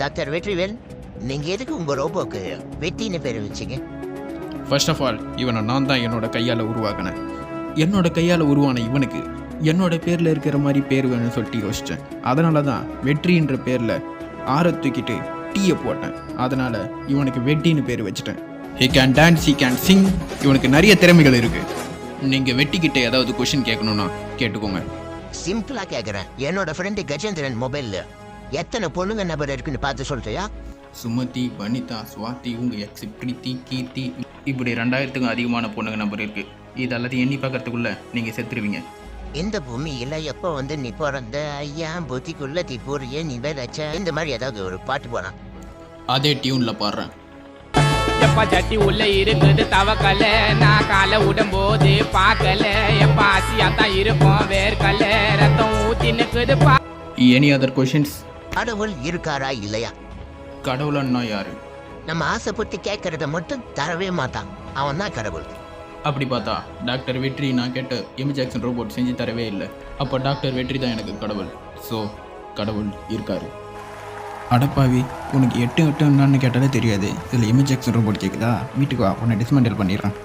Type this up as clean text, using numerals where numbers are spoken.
Doctor Vetrivel, நீங்க எதுக்கு உங்க ரோபோக்கு வெட்டின்னு பேர் வச்சீங்க? ஃபர்ஸ்ட் ஆஃப் ஆல் இவனை நான் தான் என்னோட கையால் உருவாக்கினேன். என்னோட கையால் உருவான இவனுக்கு என்னோட பேரில் இருக்கிற மாதிரி பேர் வேணும்னு சொல்லிட்டு யோசித்தேன். அதனால தான் வெற்றின்ற பேரில் ஆரை தூக்கிட்டு டீயை போட்டேன். அதனால் இவனுக்கு வெட்டின்னு பேர் வச்சுட்டேன். He can dance, he can Singh. இவனுக்கு நிறைய திறமைகள் இருக்குது. நீங்கள் வெட்டிக்கிட்ட ஏதாவது கொஷின் கேட்கணுன்னா கேட்டுக்கோங்க. சிம்பிளா கேக்குறேன். என்னோட ஃப்ரெண்டு கஜேந்திரன் மொபைல்ல எத்தனை பொண்ணுங்க நபர் இருக்குன்னு பார்த்து சொல்றியா? சுமதி, வனிதா, சுவாதி, உங்கள் எக்ஸ் பிரீத்தி, கீர்த்தி, இப்படி 2000க்கும் அதிகமான பொண்ணுங்க நம்பர் இருக்குது. இது எல்லாத்தையும் எண்ணி பார்க்கறதுக்குள்ளே நீங்கள் செத்துருவீங்க. இந்த பூமியில எப்போ வந்து நீ பிறந்த ஐயா புத்திக்குள்ள தீ போறிய நீ வேறச்ச, இந்த மாதிரி ஏதாவது ஒரு பாட்டு போனா அதே டியூனில் பாடுறேன். எப்பா சட்டி உள்ள இருக்குது தவக்கல, நான் காலை விடும்போது பார்க்கல. எப்பா ஆசியா தான் இருப்போம் வேர்க்கல, ரத்தம் ஊத்தி நிற்குது பா. Any other questions? கடவுள் இருக்காரா இல்லையா? கடவுளன்னா யாரு? நம்ம ஆசைப்பட்டு கேட்கறத மட்டும் தரவே மாட்டான், அவன் தான் கடவுள். அப்படி பார்த்தா டாக்டர் வெற்றி நான் கேட்ட எமி ஜாக்சன் ரோபோட் செஞ்சு தரவே இல்லை. அப்போ டாக்டர் வெற்றி தான் எனக்கு கடவுள். ஸோ கடவுள் இருக்காரு. அடப்பாவி, உனக்கு 8 என்னன்னு கேட்டாலே தெரியாது. இதில் எமி ஜாக்சன் ரோபோட் கேட்குதா? வீட்டுக்கு வா, உன்னை டிஸ்மெண்டல் பண்ணிடுறேன்.